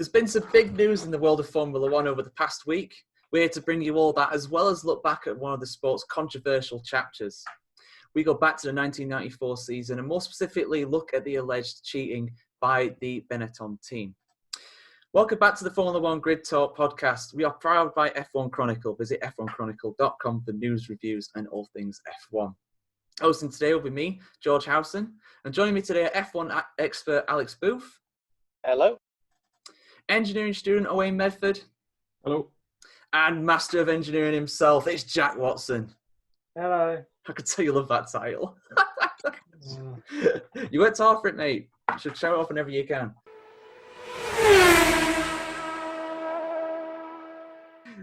There's been some big news in the world of Formula One over the past week. We're here to bring you all that, as well as look back at one of the sport's controversial chapters. We go back to the 1994 season and more specifically look at the alleged cheating by the Benetton team. Welcome back to the Formula One Grid Talk podcast. We are powered by F1 Chronicle. Visit f1chronicle.com for news, reviews and all things F1. Hosting today will be me, George Howson, and joining me today are F1 expert Alex Booth. Hello. Engineering student Owain Medford. Hello. And Master of Engineering himself, it's Jack Watson. Hello. I could tell you love that title. You worked hard for it, mate. You should show it off whenever you can.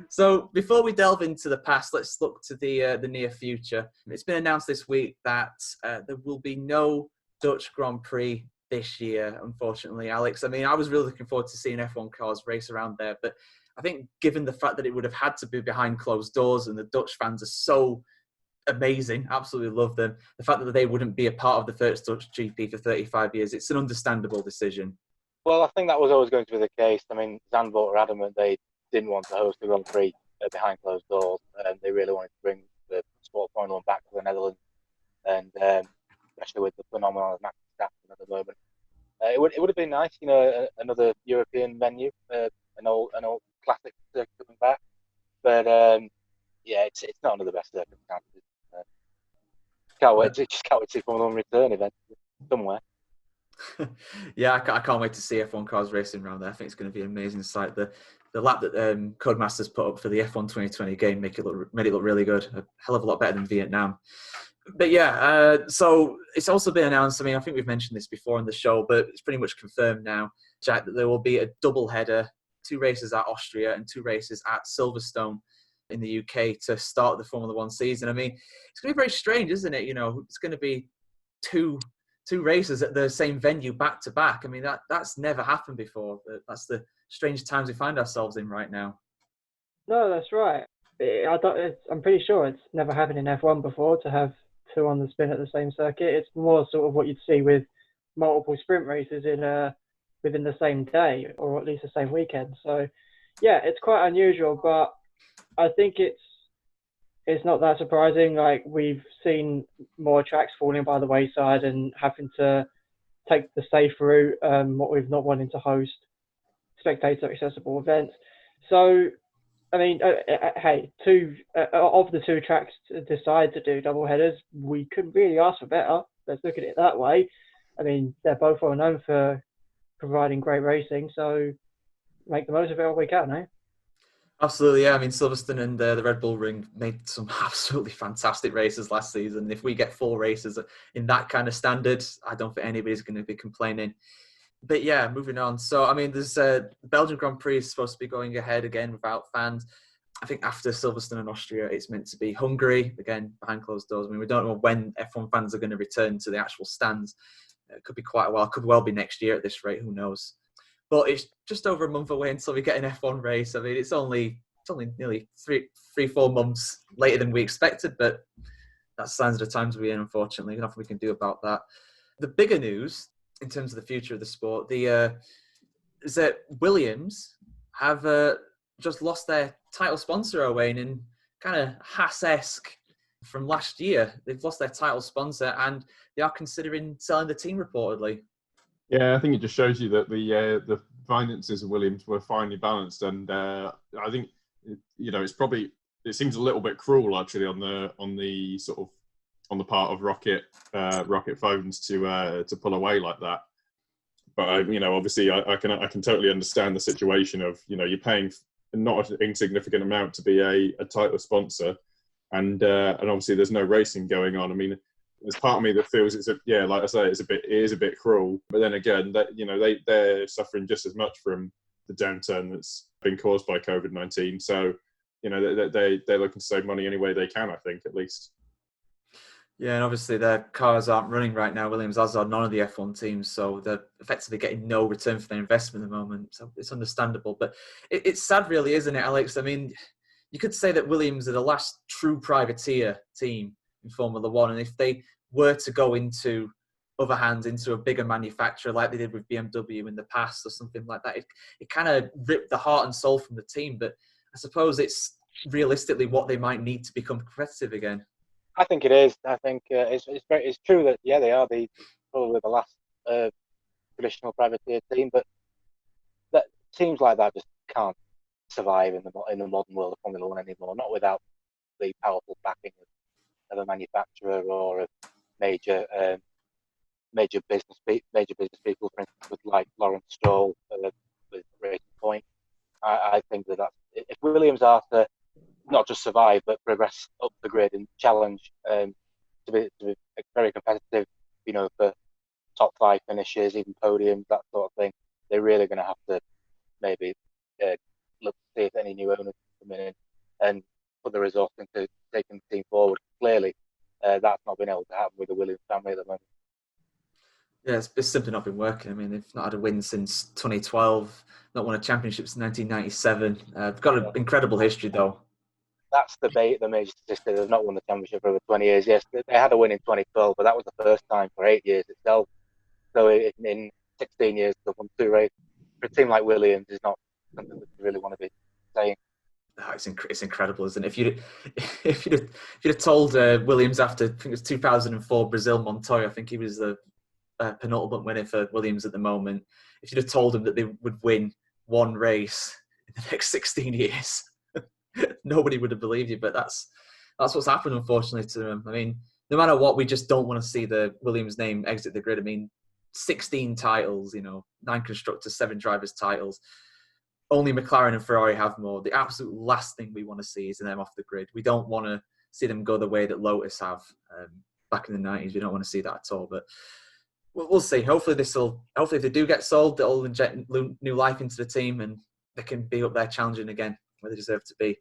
So before we delve into the past, let's look to the near future. It's been announced this week that there will be no Dutch Grand Prix this year, unfortunately, Alex. I mean, I was really looking forward to seeing F1 cars race around there, but I think given the fact that it would have had to be behind closed doors and the Dutch fans are so amazing, absolutely love them, the fact that they wouldn't be a part of the first Dutch GP for 35 years, it's an understandable decision. Well, I think that was always going to be the case. I mean, Zandvoort were adamant they didn't want to host the Grand Prix behind closed doors, and they really wanted to bring the sport Formula One back to the Netherlands, and especially with the phenomenon of Max Verstappen at the moment. It would have been nice, another European venue, an old classic circuit coming back. But it's not under the best circumstances. Can't wait to see Formula One return event somewhere. Yeah, I can't wait to see F1 cars racing around there. I think it's going to be an amazing sight. The lap that Codemasters put up for the F1 2020 game made it look really good. A hell of a lot better than Vietnam. But yeah, so it's also been announced, I mean, I think we've mentioned this before on the show, but it's pretty much confirmed now, Jack, that there will be a double header, 2 races at Austria and 2 races at Silverstone in the UK to start the Formula One season. I mean, it's going to be very strange, isn't it? It's going to be two races at the same venue back to back. I mean, that's never happened before. That's the strange times we find ourselves in right now. No, that's right. I'm pretty sure it's never happened in F1 before to have 2 on the spin at the same circuit. It's more sort of what you'd see with multiple sprint races within the same day or at least the same weekend. So, yeah, it's quite unusual, but I think it's not that surprising. Like, we've seen more tracks falling by the wayside and having to take the safe route, what we've not wanting to host spectator accessible events. So, I mean, hey, of the 2 tracks to decide to do double headers, we couldn't really ask for better. Let's look at it that way. I mean, they're both well known for providing great racing, so make the most of it all we can, eh? Absolutely, yeah. I mean, Silverstone and the Red Bull Ring made some absolutely fantastic races last season. If we get 4 races in that kind of standard, I don't think anybody's going to be complaining. But yeah, moving on. So, I mean, there's the Belgian Grand Prix is supposed to be going ahead again without fans. I think after Silverstone and Austria, it's meant to be Hungary, again, behind closed doors. I mean, we don't know when F1 fans are going to return to the actual stands. It could be quite a while. It could well be next year at this rate. Who knows? But it's just over a month away until we get an F1 race. I mean, it's only nearly 3-4 months later than we expected, but that's signs of the times we're in, unfortunately. Nothing we can do about that. The bigger news in terms of the future of the sport, is that Williams have just lost their title sponsor, Owain, in kind of Haas-esque from last year. They've lost their title sponsor and they are considering selling the team reportedly. Yeah, I think it just shows you that the finances of Williams were finely balanced, and I think it seems a little bit cruel actually on the sort of on the part of ROKiT phones to pull away like that. But obviously I can totally understand the situation of you're paying not an insignificant amount to be a title sponsor, and obviously there's no racing going on. I mean, there's part of me that feels like I say, it is a bit cruel. But then again, that they're suffering just as much from the downturn that's been caused by COVID-19. So they're looking to save money any way they can, I think, at least. Yeah, and obviously their cars aren't running right now. Williams, as are none of the F1 teams, so they're effectively getting no return for their investment at the moment. So it's understandable, but it's sad, really, isn't it, Alex? I mean, you could say that Williams are the last true privateer team in Formula One, and if they were to go into other hand into a bigger manufacturer like they did with BMW in the past or something like that, it kind of ripped the heart and soul from the team. But I suppose it's realistically what they might need to become competitive again. I think it is. I think it's true that they are probably the last traditional privateer team, but that teams like that just can't survive in the modern world of Formula One anymore. Not without the powerful backing of a manufacturer or a major business people, for instance, with like Lawrence Stroll with Racing Point. I think that if Williams are to not just survive but progress up the grid and challenge to be very competitive, for top 5 finishes, even podiums, that sort of thing, they're really going to have to maybe look to see if any new owners come in and put the resource into taking the team forward. Clearly, that's not been able to happen with the Williams family at the moment. Yeah, it's simply not been working. I mean, they've not had a win since 2012, not won a championship since 1997. They've got an incredible history, though. That's the major statistic. They've not won the championship for over 20 years. Yes, they had a win in 2012, but that was the first time for 8 years itself. So in 16 years, they've won 2 races. For a team like Williams, is not something that you really want to be saying. Oh, it's incredible, isn't it? If you'd have told Williams after, I think it was 2004 Brazil Montoya, I think he was the penultimate winner for Williams at the moment. If you'd have told him that they would win 1 race in the next 16 years, nobody would have believed you. But that's what's happened, unfortunately, to them. I mean, no matter what, we just don't want to see the Williams name exit the grid. I mean, 16 titles, 9 constructors, 7 drivers titles. Only McLaren and Ferrari have more. The absolute last thing we want to see is them off the grid. We don't want to see them go the way that Lotus have back in the 90s. We don't want to see that at all. But we'll see. Hopefully if they do get sold, they'll inject new life into the team and they can be up there challenging again where they deserve to be.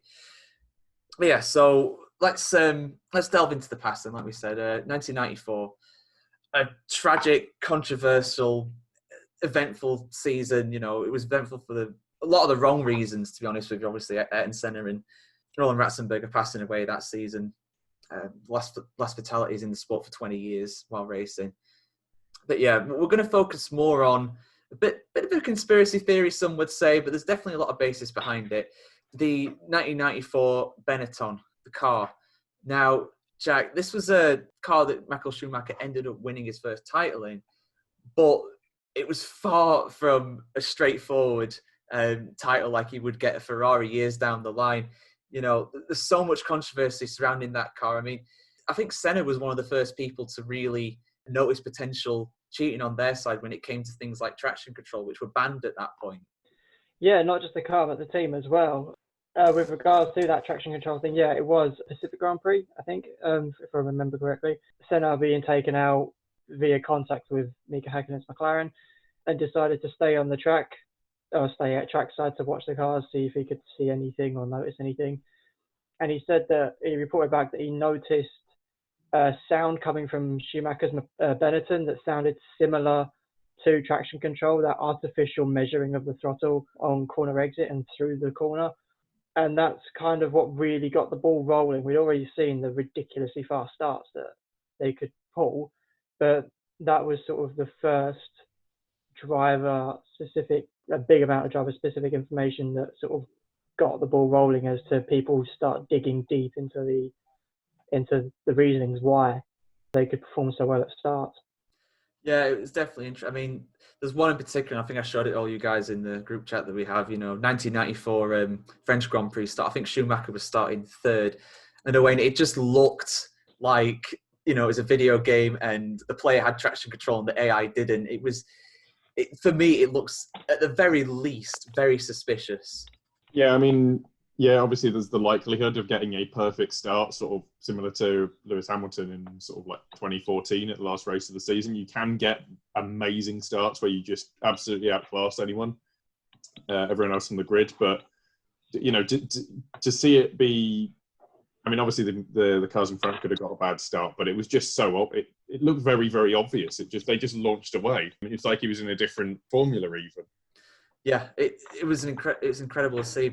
But yeah, so let's delve into the past. And like we said, 1994, a tragic, controversial, eventful season. It was eventful for a lot of the wrong reasons, to be honest with you. Obviously, Ayrton Senna and Roland Ratzenberger are passing away that season. Last fatalities in the sport for 20 years while racing. But yeah, we're going to focus more on a bit of a conspiracy theory, some would say, but there's definitely a lot of basis behind it. The 1994 Benetton, the car. Now, Jack, this was a car that Michael Schumacher ended up winning his first title in, but it was far from a straightforward title like he would get a Ferrari years down the line. There's so much controversy surrounding that car. I mean, I think Senna was one of the first people to really notice potential cheating on their side when it came to things like traction control, which were banned at that point. Yeah, not just the car, but the team as well. With regards to that traction control thing, yeah, it was Pacific Grand Prix, I think, if I remember correctly. Senna being taken out via contact with Mika Häkkinen's McLaren and decided to stay on the track, or stay at trackside to watch the cars, see if he could see anything or notice anything. And he said that he reported back that he noticed sound coming from Schumacher's Benetton that sounded similar to traction control, that artificial measuring of the throttle on corner exit and through the corner. And that's kind of what really got the ball rolling. We'd already seen the ridiculously fast starts that they could pull, but that was sort of the first a big amount of driver-specific information that sort of got the ball rolling as to people start digging deep into the reasonings why they could perform so well at start. Yeah, it was definitely interesting. I mean, there's one in particular, I think I showed it all you guys in the group chat that we have, 1994 French Grand Prix start. I think Schumacher was starting 3rd. And Owain, it just looked like, it was a video game and the player had traction control and the AI didn't. For me, it looks, at the very least, very suspicious. Yeah, I mean, obviously there's the likelihood of getting a perfect start, sort of similar to Lewis Hamilton in sort of like 2014 at the last race of the season. You can get amazing starts where you just absolutely outclass everyone else on the grid. But, to see it be, I mean, obviously the cars in front could have got a bad start, but it was just so, it looked very, very obvious. They just launched away. It's like he was in a different formula even. Yeah, it was incredible to see,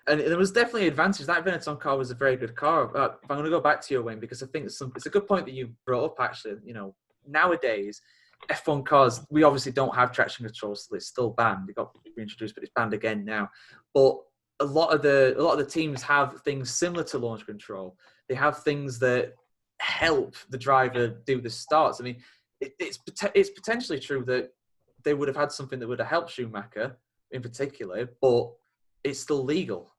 and there was definitely an advantage. That Benetton car was a very good car. I'm going to go back to you, Owain, because I think it's a good point that you brought up. Actually, nowadays F1 cars, we obviously don't have traction control, so it's still banned. It got reintroduced, but it's banned again now. But a lot of the teams have things similar to launch control. They have things that help the driver do the starts. I mean, it's potentially true that they would have had something that would have helped Schumacher in particular, but it's still legal.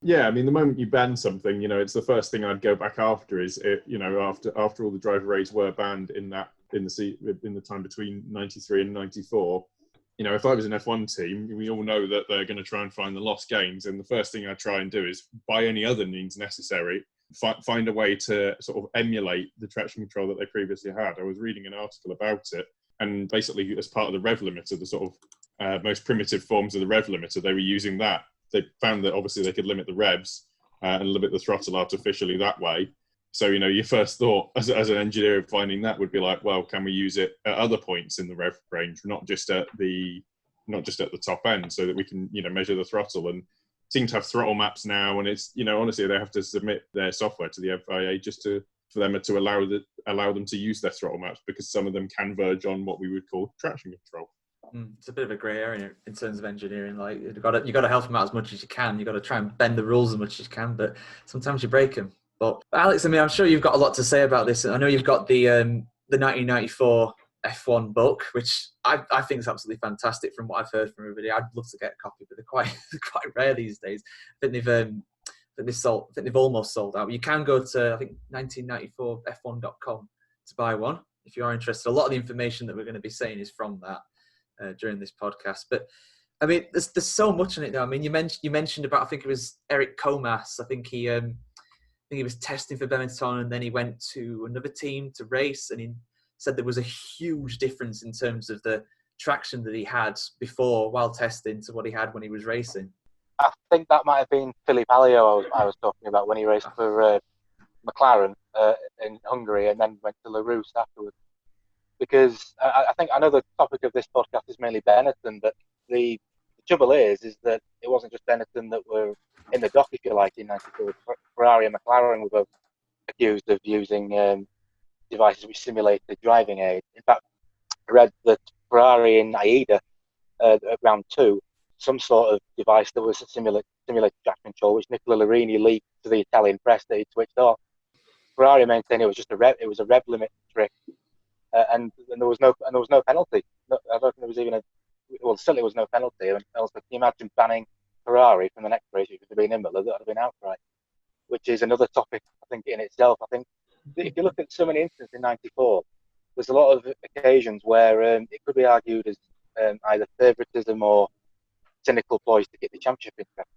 Yeah, I mean, the moment you ban something, it's the first thing I'd go back after is it. After all the driver aids were banned in the time between 93 and 94. If I was an F1 team, we all know that they're going to try and find the lost gains, and the first thing I'd try and do is, by any other means necessary, find a way to sort of emulate the traction control that they previously had. I was reading an article about it, and basically as part of the rev limiter, the sort of most primitive forms of the rev limiter, they were using that. They found that obviously they could limit the revs and limit the throttle artificially that way. So, your first thought as an engineer of finding that would be like, well, can we use it at other points in the rev range, not just at the top end, so that we can, measure the throttle? And seem to have throttle maps now, and it's, honestly, they have to submit their software to the FIA just for them to allow them to use their throttle maps, because some of them can verge on what we would call traction control. It's a bit of a grey area in terms of engineering. Like, you got to help them out as much as you can. You got to try and bend the rules as much as you can, but sometimes you break them. But Alex, I mean, I'm sure you've got a lot to say about this. I know you've got the 1994 F1 book, which I think is absolutely fantastic from what I've heard from everybody. I'd love to get a copy, but they're quite rare these days. I think they've almost sold out. You can go to, I think, 1994f1.com to buy one if you are interested. A lot of the information that we're going to be saying is from that during this podcast. But I mean, there's so much in it now. I mean, you mentioned about, I think it was Eric Comas. I think he was testing for Benetton, and then he went to another team to race, and he said there was a huge difference in terms of the traction that he had before while testing to what he had when he was racing. I think that might have been Philippe Alliot I was talking about when he raced for McLaren in Hungary, and then went to LaRousse afterwards. Because I know the topic of this podcast is mainly Benetton, but the trouble is that it wasn't just Benetton that were in the dock, if you like, in 94. Ferrari and McLaren were both accused of using devices which simulated driving aids. In fact, I read that Ferrari in Aida at round 2, some sort of device that was simulated traction control, which Nicola Larini leaked to the Italian press that he switched off. Ferrari maintained it was just a rev limit trick. And there was no penalty. I don't think there was even certainly was no penalty. And also, can you imagine banning Ferrari from the next race? It could have been Imola, that would have been outright, which is another topic, I think, in itself. I think if you look at so many instances in '94, there's a lot of occasions where it could be argued as either favouritism or cynical ploys to get the championship interest.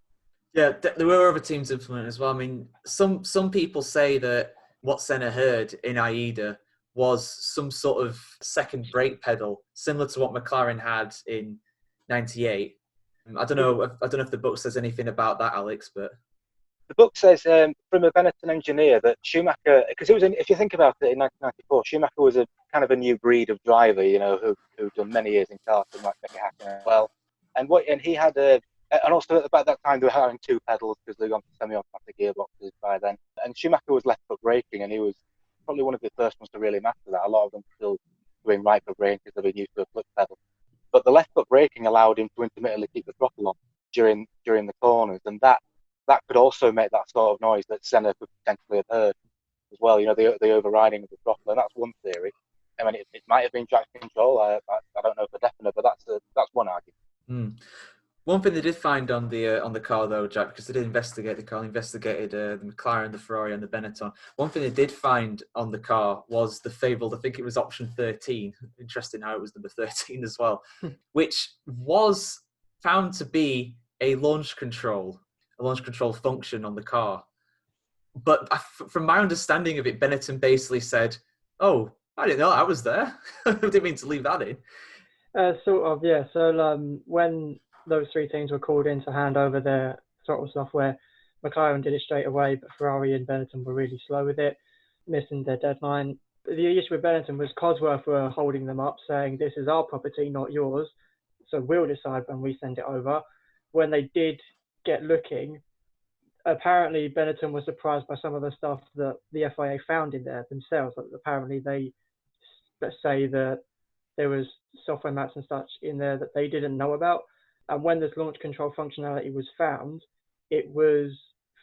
Yeah, there were other teams implemented as well. I mean, some people say that what Senna heard in Aida was some sort of second brake pedal, similar to what McLaren had in '98. I don't know if the book says anything about that, Alex, but the book says from a Benetton engineer that Schumacher, because if you think about it, in 1994, Schumacher was a kind of a new breed of driver, who'd done many years in karting, like Mickey Hakkinen as well, and he had and also about that time they were having two pedals because they'd gone to semi-automatic gearboxes by then, and Schumacher was left foot braking, and he was probably one of the first ones to really master that. A lot of them still doing right foot braking because they've been used to a flip pedal. But the left foot braking allowed him to intermittently keep the throttle on during the corners, and that could also make that sort of noise that Senna could potentially have heard as well. The overriding of the throttle, and that's one theory. I mean, it might have been traction control. I don't know for definite, but that's one argument. One thing they did find on the car, though, Jack, because they did investigate the car, they investigated the McLaren, the Ferrari, and the Benetton. One thing they did find on the car was the fabled, I think it was option 13. Interesting how it was number 13 as well, which was found to be a launch control function on the car. But from my understanding of it, Benetton basically said, "Oh, I didn't know I was there. I didn't mean to leave that in." Sort of, yeah. So when those three teams were called in to hand over their throttle software, McLaren did it straight away, but Ferrari and Benetton were really slow with it, missing their deadline. The issue with Benetton was Cosworth were holding them up, saying, "This is our property, not yours, so we'll decide when we send it over." When they did get looking, apparently Benetton was surprised by some of the stuff that the FIA found in there themselves. Like, apparently they say that there was software maps and such in there that they didn't know about. And when this launch control functionality was found, it was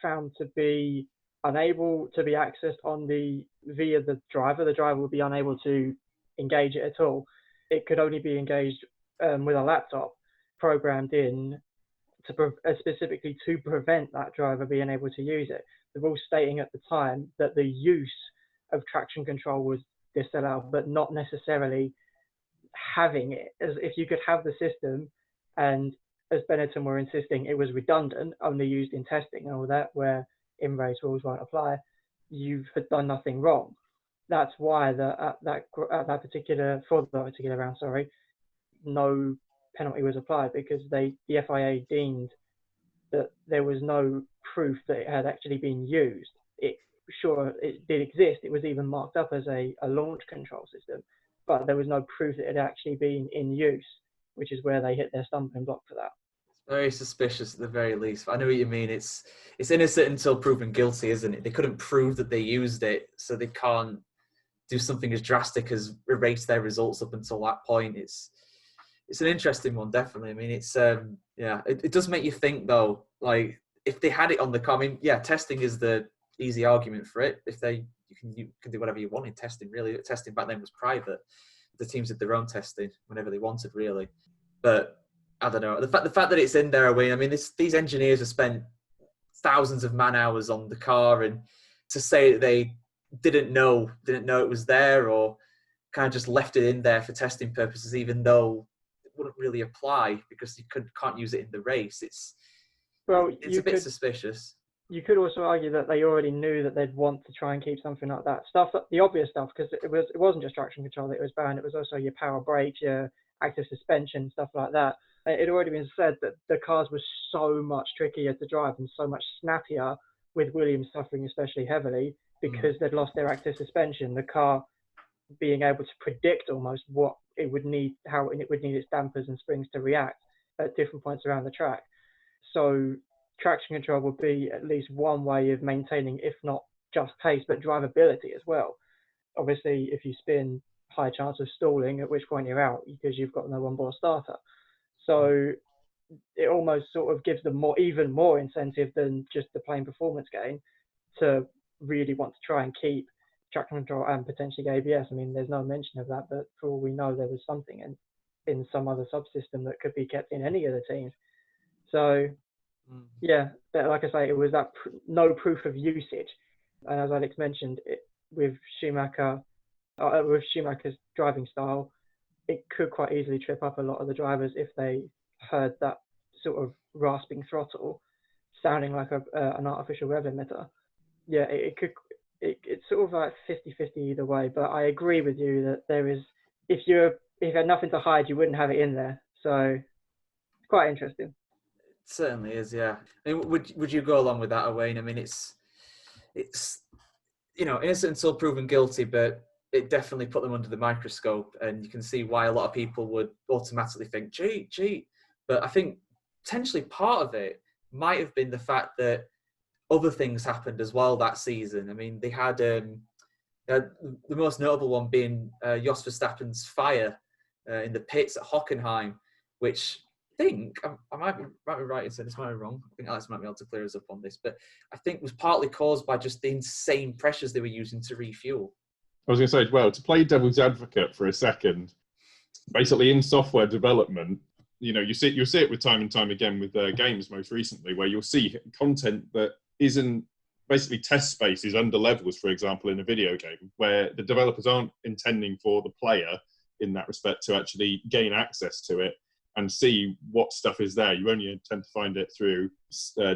found to be unable to be accessed via the driver. The driver would be unable to engage it at all. It could only be engaged with a laptop programmed in specifically to prevent that driver being able to use it. The rules stating at the time that the use of traction control was disallowed, but not necessarily having it. As if you could have the system, and as Benetton were insisting, it was redundant, only used in testing and all that, where in-race rules won't apply, you had done nothing wrong. That's why for that particular round, no penalty was applied, because the FIA deemed that there was no proof that it had actually been used. It did exist. It was even marked up as a launch control system, but there was no proof that it had actually been in use, which is where they hit their stumbling block for that. Very suspicious at the very least. I know what you mean. It's innocent until proven guilty, isn't it? They couldn't prove that they used it, so they can't do something as drastic as erase their results up until that point. It's an interesting one, definitely. I mean, it's it does make you think though. Like, if they had it on the car, I mean, yeah, testing is the easy argument for it. If you can do whatever you want in testing. Really, testing back then was private. The teams did their own testing whenever they wanted, really. But I don't know. The fact that it's in there, Owain, I mean, these engineers have spent thousands of man hours on the car, and to say that they didn't know it was there, or kind of just left it in there for testing purposes, even though it wouldn't really apply because you can't use it in the race. It's a bit suspicious. You could also argue that they already knew that they'd want to try and keep something like that. The obvious stuff, because it wasn't just traction control that it was banned. It was also your power brakes, your active suspension, stuff like that. It had already been said that the cars were so much trickier to drive and so much snappier, with Williams suffering especially heavily because they'd lost their active suspension. The car being able to predict almost what it would need, how it would need its dampers and springs to react at different points around the track. So traction control would be at least one way of maintaining, if not just pace, but drivability as well. Obviously, if you spin, high chance of stalling, at which point you're out because you've got no onboard starter. So it almost sort of gives them even more incentive than just the plain performance gain to really want to try and keep traction control and potentially ABS. I mean, there's no mention of that, but for all we know, there was something in some other subsystem that could be kept in any of the teams. So, yeah, like I say, it was that no proof of usage. And as Alex mentioned, with Schumacher's driving style, it could quite easily trip up a lot of the drivers if they heard that sort of rasping throttle sounding like an artificial rev emitter. Yeah, it's sort of like 50-50 either way, but I agree with you that there is, if you had nothing to hide, you wouldn't have it in there. So it's quite interesting. It certainly is, yeah. I mean, would you go along with that, Owain? I mean, it's innocent until proven guilty, but it definitely put them under the microscope, and you can see why a lot of people would automatically think cheat. But I think potentially part of it might have been the fact that other things happened as well that season. I mean, they had the most notable one being Jos Verstappen's fire in the pits at Hockenheim, which I think, I might be right in saying this, might be wrong. I think Alex might be able to clear us up on this, but I think was partly caused by just the insane pressures they were using to refuel. I was going to say, well, to play devil's advocate for a second, basically in software development, you'll see it with time and time again with games most recently, where you'll see content that isn't basically test spaces under levels, for example, in a video game, where the developers aren't intending for the player in that respect to actually gain access to it and see what stuff is there. You only tend to find it through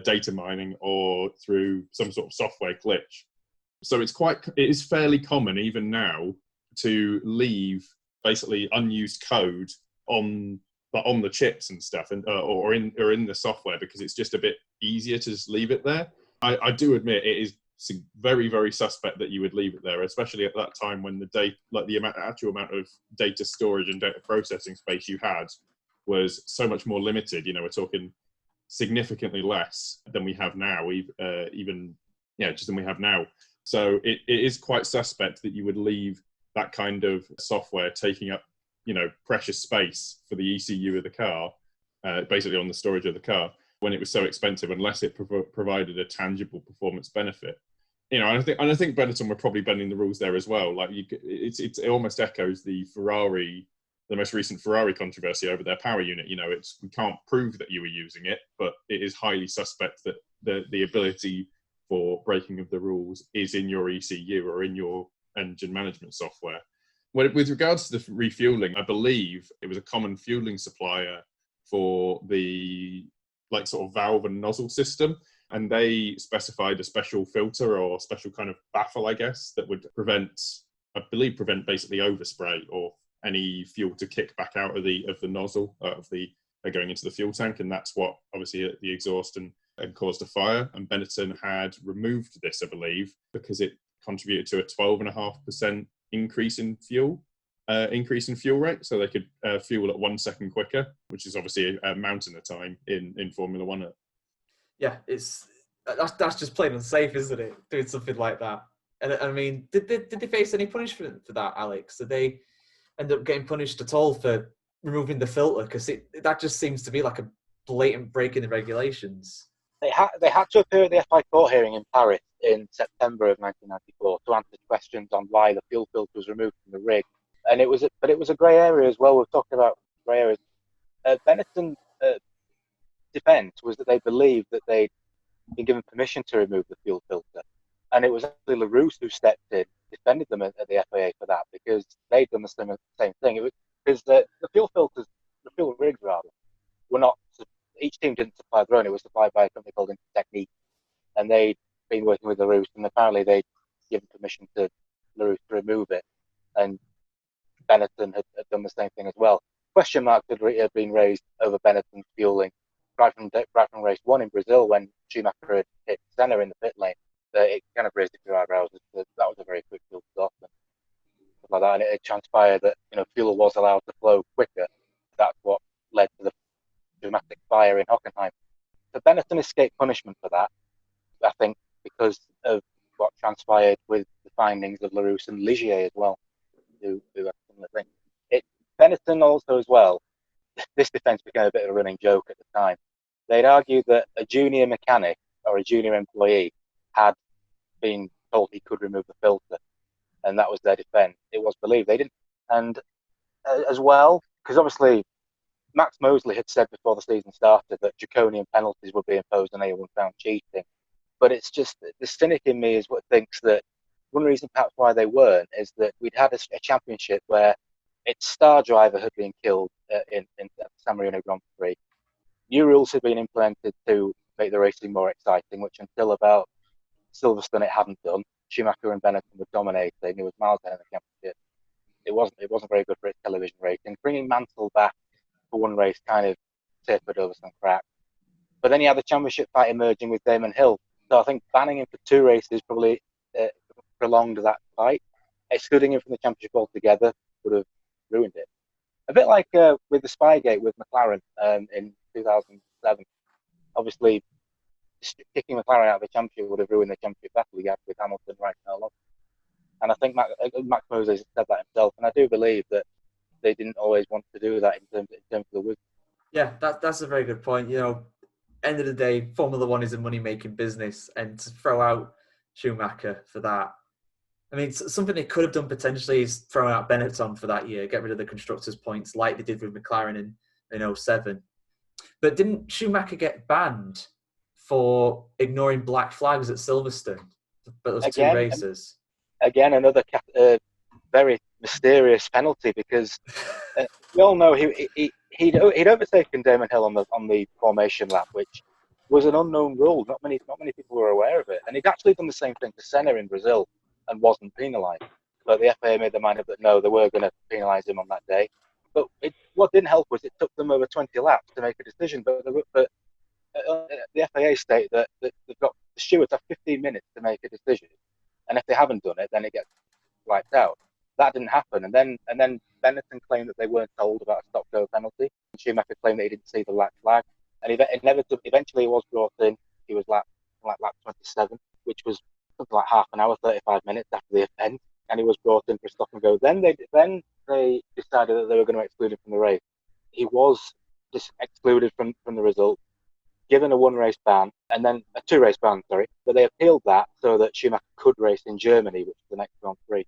data mining or through some sort of software glitch. So it is fairly common even now to leave basically unused code on the chips and stuff, and or in the software, because it's just a bit easier to just leave it there. I do admit it is very, very suspect that you would leave it there, especially at that time when the actual amount of data storage and data processing space you had was so much more limited. We're talking significantly less than we have now, just than we have now. So it is quite suspect that you would leave that kind of software taking up precious space for the ECU of the car, basically on the storage of the car, when it was so expensive, unless it provided a tangible performance benefit. And I think Benetton were probably bending the rules there as well. Like it almost echoes the most recent Ferrari controversy over their power unit. We can't prove that you were using it, but it is highly suspect that the ability for breaking of the rules is in your ECU or in your engine management software. With regards to the refueling, I believe it was a common fueling supplier for the sort of valve and nozzle system, and they specified a special filter or special kind of baffle, I guess, that would prevent basically overspray or any fuel to kick back out of the nozzle going into the fuel tank, and that's what obviously the exhaust and caused a fire. And Benetton had removed this, I believe, because it contributed to a 12.5% increase in fuel rate, so they could fuel at 1 second quicker, which is obviously a mountain of time in Formula One. Yeah, that's just plain unsafe, isn't it? Doing something like that. And I mean, did they face any punishment for that, Alex? Did they end up getting punished at all for removing the filter? Because that just seems to be like a blatant break in the regulations. They had to appear at the FI court hearing in Paris in September of 1994 to answer questions on why the fuel filter was removed from the rig, and it was a grey area as well. We've talked about grey areas. Benetton's defence was that they believed that they'd been given permission to remove the fuel filter, and it was actually LaRousse who stepped in, defended them at the FIA for that, because they'd done the same thing. It was because the fuel filters, the fuel rigs rather, were not. Each team didn't supply their own. It was supplied by a company called Technique, and they'd been working with LaRousse, and apparently they'd given permission to LaRousse to remove it, and Benetton had done the same thing as well. Question marks had been raised over Benetton's fueling right from race 1 in Brazil when Schumacher had hit Senna in the pit lane. It kind of raised a few eyebrows. That was a very quick fuel stop and stuff like that, and it transpired that fuel was allowed to flow quicker. That's what led to the dramatic fire in Hockenheim. So Benetton escaped punishment for that, I think, because of what transpired with the findings of LaRousse and Ligier as well, who had similar thing. Benetton also as well, this defence became a bit of a running joke at the time. They'd argued that a junior mechanic or a junior employee had been told he could remove the filter, and that was their defence. It was believed they didn't. And as well, because obviously Max Mosley had said before the season started that draconian penalties would be imposed on anyone found cheating. But it's just the cynic in me is what thinks that one reason perhaps why they weren't is that we'd had a championship where its star driver had been killed in San Marino Grand Prix. New rules had been implemented to make the racing more exciting, which until about Silverstone it hadn't done. Schumacher and Benetton were dominating. It was miles ahead of the championship. It wasn't very good for its television rating. Bringing Mansell back for one race kind of tapered over some cracks. But then you had the championship fight emerging with Damon Hill. So I think banning him for 2 races probably prolonged that fight. Excluding him from the championship altogether would have ruined it. A bit like with the Spygate with McLaren in 2007. Obviously, kicking McLaren out of the championship would have ruined the championship battle he had with Hamilton right now. And I think Max Mosley said that himself. And I do believe that they didn't always want to do that in terms of the wisdom. Yeah, that's a very good point. End of the day, Formula One is a money-making business, and to throw out Schumacher for that, I mean, something they could have done potentially is throw out Benetton for that year, get rid of the constructors' points like they did with McLaren in 2007. But didn't Schumacher get banned for ignoring black flags at Silverstone for those 2 races? Again, another very mysterious penalty, because we all know he'd overtaken Damon Hill on the formation lap, which was an unknown rule. Not many people were aware of it, and he'd actually done the same thing to Senna in Brazil and wasn't penalised. But the FIA made their mind up that no, they were going to penalise him on that day. But what didn't help was it took them over 20 laps to make a decision. But the FIA state that they've got the stewards have 15 minutes to make a decision, and if they haven't done it, then it gets wiped out. That didn't happen, and then Benetton claimed that they weren't told about a stop-go penalty, and Schumacher claimed that he didn't see the black flag, and eventually he was brought in. He was lap 27, which was something like half an hour, 35 minutes after the event, and he was brought in for a stop and go. Then they decided decided that they were going to exclude him from the race. He was just excluded from the result, given a 1-race ban, and then a 2-race ban, sorry. But they appealed that so that Schumacher could race in Germany, which is the next Grand Prix.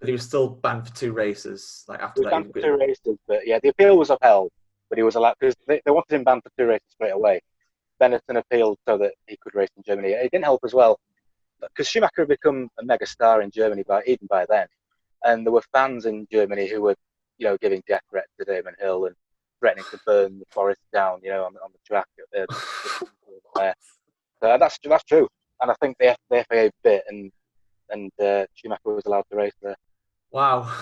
But he was still banned for 2 races. Like after He was that, banned for 2 races, but yeah, the appeal was upheld. But he was allowed, because they wanted him banned for 2 races straight away. Benetton appealed so that he could race in Germany. It didn't help as well, because Schumacher had become a mega star in Germany even by then. And there were fans in Germany who were, giving death threats to Damon Hill and threatening to burn the forest down, on the track. So that's true. And I think the FIA bit, and Schumacher was allowed to race there. Wow.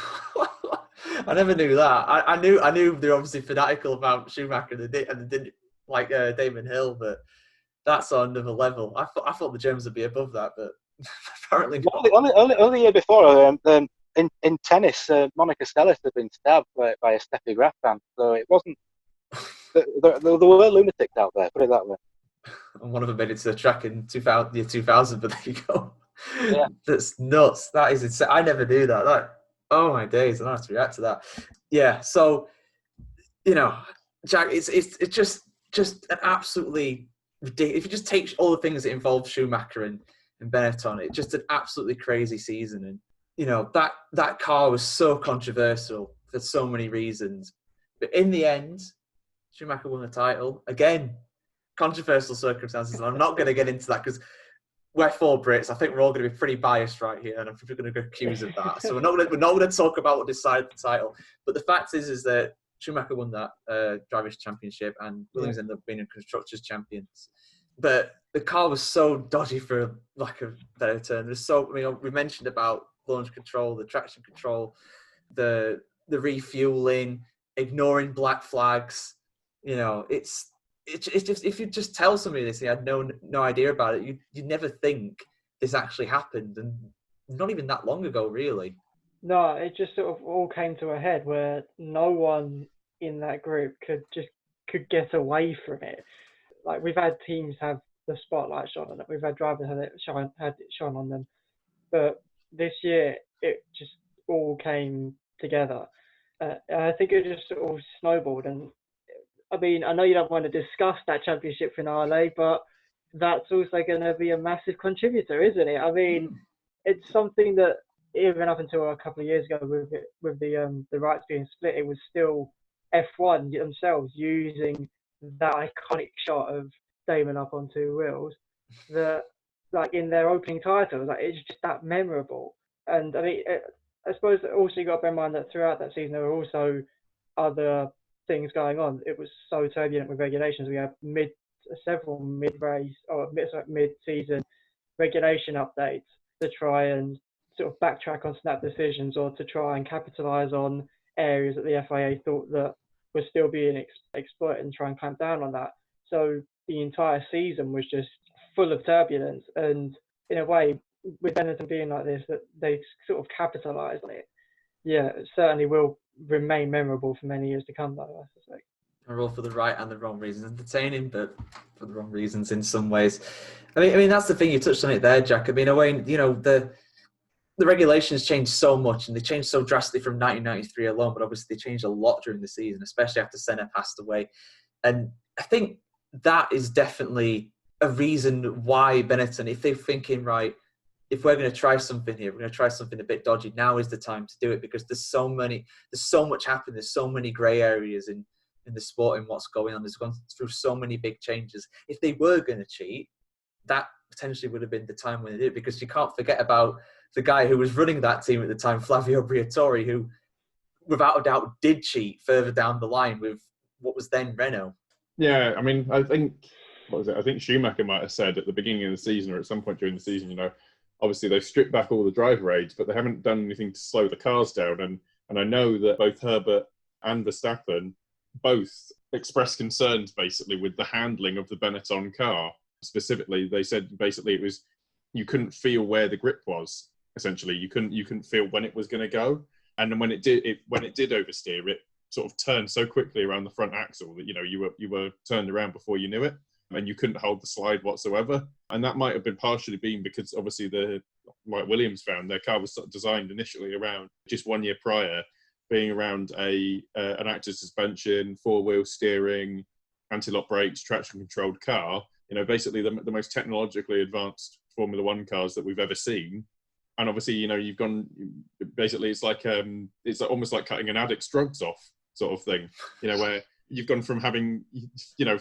I never knew that. I knew they're obviously fanatical about Schumacher and they didn't like Damon Hill, but that's on another level. I thought the Germans would be above that, but apparently not. Only the year before, in tennis, Monica Seles had been stabbed by a Steffi Graf fan, so it wasn't. There were lunatics out there, put it that way. And one of them made it to the track in 2000, but there you go. Yeah. That's nuts. That is insane. I never knew that. Oh my days, I don't have to react to that. Yeah, so Jack, it's just an absolutely ridiculous. If you just take all the things that involve Schumacher and Benetton, it's just an absolutely crazy season. And that car was so controversial for so many reasons. But in the end, Schumacher won the title. Again, controversial circumstances. And I'm not going to get into that because we're 4 Brits. I think we're all going to be pretty biased right here, and I'm probably going to get accused of that. So we're not going to talk about what decided the title. But the fact is that Schumacher won that drivers' championship, and Williams ended up being a constructors' champions. But the car was so dodgy, for lack of a better term. We mentioned about launch control, the traction control, the refueling, ignoring black flags. It's just, if you just tell somebody this, they had no idea about it, you'd never think this actually happened, and not even that long ago, really. No, it just sort of all came to a head where no one in that group could get away from it. Like, we've had teams have the spotlight shone on it, we've had drivers had it shone on them, but this year it just all came together. I think it just sort of snowballed, and I mean, I know you don't want to discuss that championship finale, but that's also going to be a massive contributor, isn't it? I mean, it's something that even up until a couple of years ago, with the rights being split, it was still F1 themselves using that iconic shot of Damon up on 2 wheels, that, like, in their opening titles, like, it's just that memorable. And I mean, I suppose also you got to bear in mind that throughout that season there were also other things going on. It was so turbulent with regulations. We had several mid-season regulation updates to try and sort of backtrack on snap decisions, or to try and capitalise on areas that the FIA thought that were still being exploited, and try and clamp down on that. So the entire season was just full of turbulence, and in a way, with Benetton being like this, that they sort of capitalised on it. Yeah, it certainly will remain memorable for many years to come, though, I suspect. They're all for the right and the wrong reasons. Entertaining, but for the wrong reasons in some ways. I mean, that's the thing. You touched on it there, Jack. I mean, Owain, the regulations changed so much, and they changed so drastically from 1993 alone, but obviously they changed a lot during the season, especially after Senna passed away. And I think that is definitely a reason why Benetton, if they're thinking, right, if we're going to try something here, we're going to try something a bit dodgy, now is the time to do it, because there's so much happening, there's so many grey areas in the sport and what's going on. There's gone through so many big changes. If they were going to cheat, that potentially would have been the time when they did it, because you can't forget about the guy who was running that team at the time, Flavio Briatore, who without a doubt did cheat further down the line with what was then Renault. Yeah, I mean, I think Schumacher might have said at the beginning of the season, or at some point during the season, obviously they've stripped back all the driver aids, but they haven't done anything to slow the cars down. And I know that both Herbert and Verstappen both expressed concerns basically with the handling of the Benetton car. Specifically, they said basically it was, you couldn't feel where the grip was. Essentially, you couldn't feel when it was going to go. And then when it did oversteer, it sort of turned so quickly around the front axle that you were turned around before you knew it, and you couldn't hold the slide whatsoever. And that might have been partially because obviously like Williams found, their car was designed initially around just 1 year prior being around an active suspension, four-wheel steering, anti-lock brakes, traction-controlled car, basically the most technologically advanced Formula One cars that we've ever seen. And obviously, you've gone, basically it's almost like cutting an addict's drugs off sort of thing, where you've gone from having,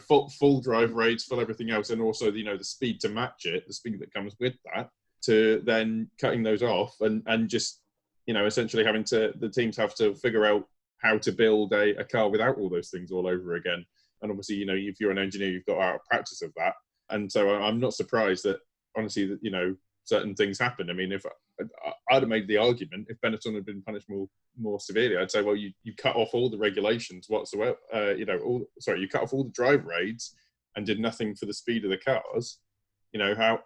full drive rates, full everything else, and also, the speed to match it, the speed that comes with that, to then cutting those off and just, essentially the teams have to figure out how to build a car without all those things all over again. And obviously, if you're an engineer, you've got out of practice of that. And so I'm not surprised that, honestly, that, certain things happen. I mean, if I'd have made the argument, if Benetton had been punished more severely, I'd say, well, you cut off all the regulations whatsoever. You cut off all the drive rates and did nothing for the speed of the cars. How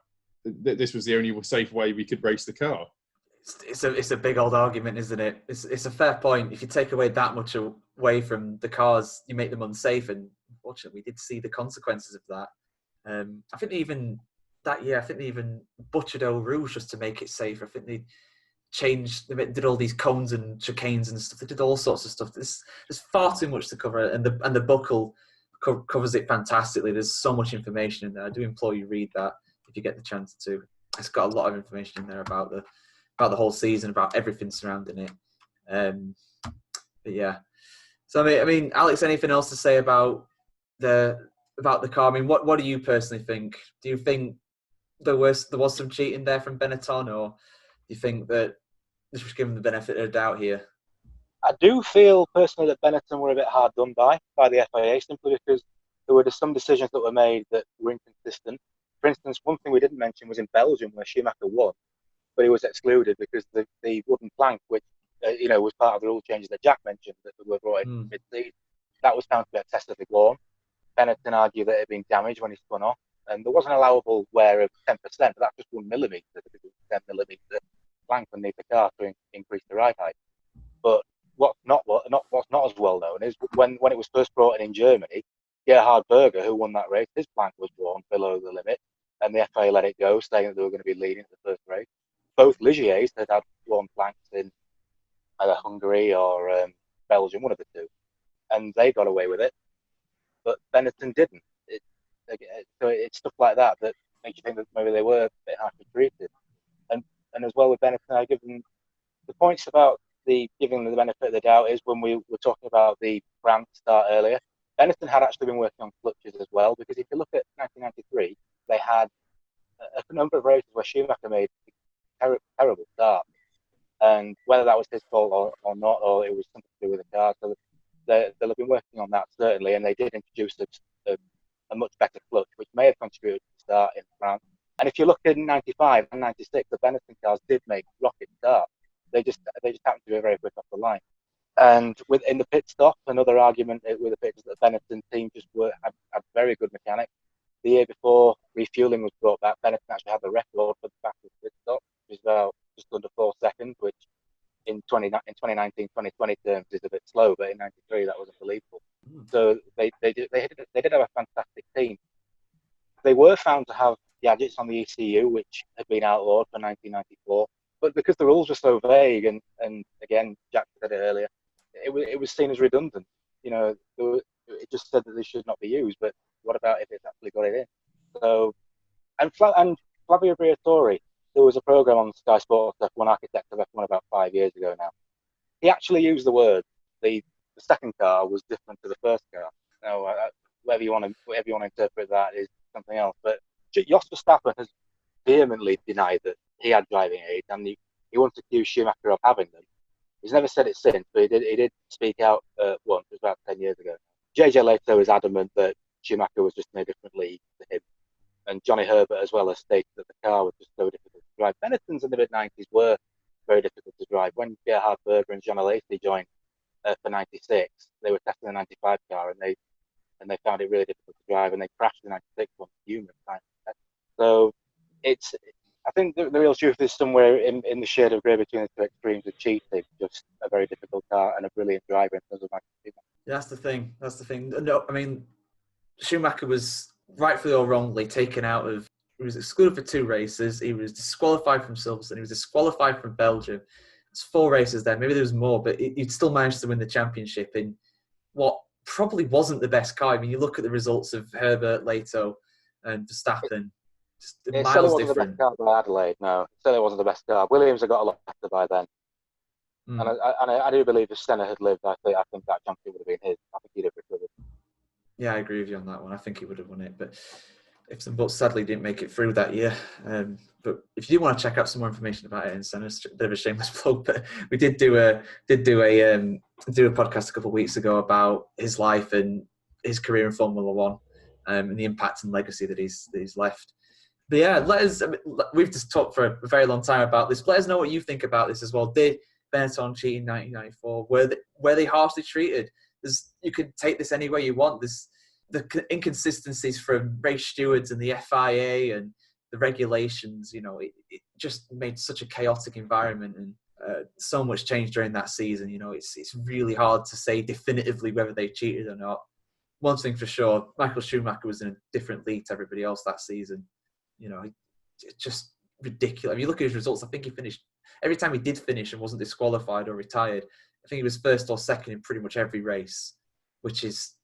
this was the only safe way we could race the car. It's a big old argument, isn't it? It's a fair point. If you take away that much away from the cars, you make them unsafe, and unfortunately, we did see the consequences of that. I think they even butchered Eau Rouge just to make it safer. I think they did all these cones and chicanes and stuff. They did all sorts of stuff. There's far too much to cover, and the book covers it fantastically. There's so much information in there. I do implore you read that if you get the chance to. It's got a lot of information in there about the whole season, about everything surrounding it. But yeah. So I mean, Alex, anything else to say about the car? I mean, what do you personally think? Do you think there was some cheating there from Benetton, or do you think that this was given the benefit of the doubt here? I do feel personally that Benetton were a bit hard done by the FIA, simply because there were some decisions that were made that were inconsistent. For instance, one thing we didn't mention was in Belgium, where Schumacher won, but he was excluded because the wooden plank, which was part of the rule changes that Jack mentioned that were brought in mid-season, that was found to be excessively worn. Benetton argued that it had been damaged when he spun off, and there was an allowable wear of 10%, but that's just 1 millimetre, because it was 10 millimetre plank underneath the car to increase the ride height. But what's not as well known is when it was first brought in Germany, Gerhard Berger, who won that race, his plank was worn below the limit, and the FIA let it go, saying that they were going to be leading at the first race. Both Ligiers had worn planks in either Hungary or Belgium, one of the two, and they got away with it, but Benetton didn't. So it's stuff like that makes you think that maybe they were a bit harshly treated. And as well with Benetton, I give them the points about giving them the benefit of the doubt is when we were talking about the brand start earlier. Benetton had actually been working on clutches as well, because if you look at 1993, they had a number of races where Schumacher made terrible start, and whether that was his fault or not, or it was something to do with the car. So they'll have been working on that certainly, and they did introduce a much better clutch, which may have contributed to the start in France. And if you look in 95 and 96, the Benetton cars did make ROKiT start. They just happened to be very quick off the line. And in the pit stop, another argument with the pit is that the Benetton team just had very good mechanics. The year before refueling was brought back, Benetton actually had the record for the fastest pit stop, which is about just under 4 seconds, which in 2019, 2020 terms is a bit slow, but in 93 that was unbelievable. So they did have a fantastic team. They were found to have gadgets on the ECU, which had been outlawed for 1994, but because the rules were so vague, and again, Jack said it earlier, it was seen as redundant. It just said that they should not be used, but what about if it's actually got it in? So, and Flavio Briatore, there was a program on Sky Sports F1 Architect of F1 about 5 years ago now. He actually used the word the second car was different to the first car. Now, whatever you want to interpret that is something else. But Jos Verstappen has vehemently denied that he had driving aids, and he once accused Schumacher of having them. He's never said it since, but he did speak out once. It was about 10 years ago. JJ Leto is adamant that Schumacher was just in a different league to him. And Johnny Herbert as well has stated that the car was just so difficult to drive. Benetton's in the mid-90s were very difficult to drive. When Gerhard Berger and John Alesi joined for 96, they were testing the 95 car, and they found it really difficult to drive, and they crashed the 96 one numerous times. So I think the real truth is somewhere in the shade of grey between the two extremes of cheating, just a very difficult car and a brilliant driver in terms of Michael. Yeah, that's the thing. No, I mean, Schumacher was rightfully or wrongly taken out of. He was excluded for 2 races. He was disqualified from Silverstone. He was disqualified from Belgium, It's 4 races there. Maybe there was more, but he'd still managed to win the championship in what probably wasn't the best car. I mean, you look at the results of Herbert, Leto, and Verstappen. Just It miles certainly wasn't different. the best car by Adelaide. No, it certainly wasn't the best car. Williams had got a lot better by then. Mm. And I do believe if Senna had lived, I think that championship would have been his. I think he'd have recovered. Yeah, I agree with you on that one. I think he would have won it, but sadly didn't make it through that year. But if you do want to check out some more information about Ayrton Senna, it's a bit of a shameless plug, but we did do a podcast a couple of weeks ago about his life and his career in Formula One, and the impact and legacy that he's left. But yeah, we've just talked for a very long time about this. Let us know what you think about this as well. Did Benetton cheat in 1994? Were they harshly treated? You could take this any way you want. The inconsistencies from race stewards and the FIA and the regulations, it just made such a chaotic environment, and so much change during that season. It's really hard to say definitively whether they cheated or not. One thing for sure, Michael Schumacher was in a different league to everybody else that season. It's just ridiculous. If you look at his results, I think he finished, every time he did finish and wasn't disqualified or retired, I think he was first or second in pretty much every race, which is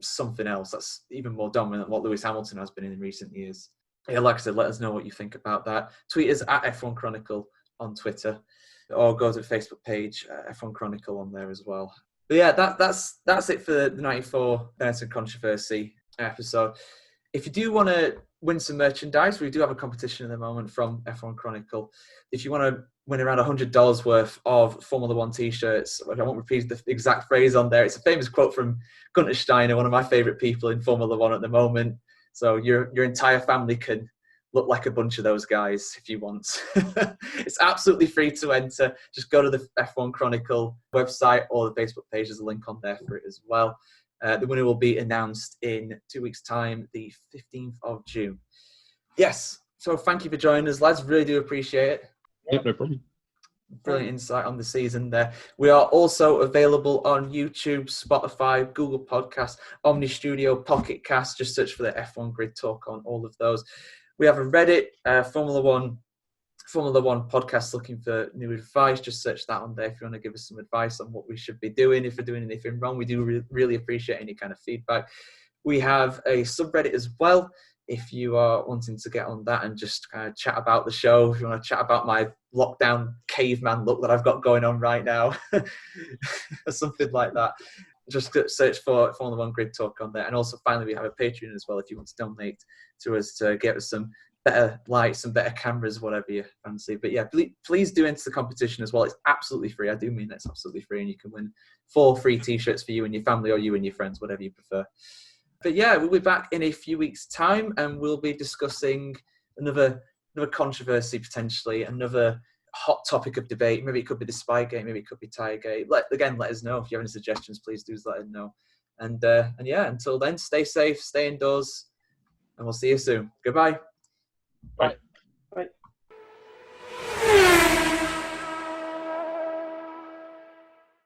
something else. That's even more dominant than what Lewis Hamilton has been in recent years. Yeah, like I said, let us know what you think about that. Tweet us at F1 Chronicle on Twitter, or go to the Facebook page, F1 Chronicle on there as well. But yeah, that's it for the 94 Benetton Controversy episode. If you do want to win some merchandise, we do have a competition at the moment from F1 Chronicle. If you want to win around $100 worth of Formula One t-shirts, I won't repeat the exact phrase on there. It's a famous quote from Gunter Steiner, one of my favourite people in Formula One at the moment. So your entire family can look like a bunch of those guys if you want. It's absolutely free to enter. Just go to the F1 Chronicle website or the Facebook page. There's a link on there for it as well. The winner will be announced in 2 weeks' time, the 15th of June. Yes, so thank you for joining us, lads. Really do appreciate it. Yeah, no problem. Brilliant insight on the season there. We are also available on YouTube, Spotify, Google Podcasts, Omni Studio, Pocket Cast. Just search for the F1 Grid Talk on all of those. We have a Reddit, Formula One podcast, looking for new advice. Just search that on there if you want to give us some advice on what we should be doing. If we're doing anything wrong, we do really appreciate any kind of feedback. We have a subreddit as well. If you are wanting to get on that and just kind of chat about the show, if you want to chat about my lockdown caveman look that I've got going on right now, or something like that, just search for Formula One Grid Talk on there. And also, finally, we have a Patreon as well if you want to donate to us to get us some better lights, some better cameras, whatever you fancy. But yeah, please do enter the competition as well. It's absolutely free. I do mean that's absolutely free, and you can win 4 free t-shirts for you and your family, or you and your friends, whatever you prefer. But yeah, we'll be back in a few weeks' time, and we'll be discussing another controversy, potentially, another hot topic of debate. Maybe it could be the Spygate, maybe it could be Tiregate. Let us know. If you have any suggestions, please do let us know. And yeah, until then, stay safe, stay indoors, and we'll see you soon. Goodbye. Bye.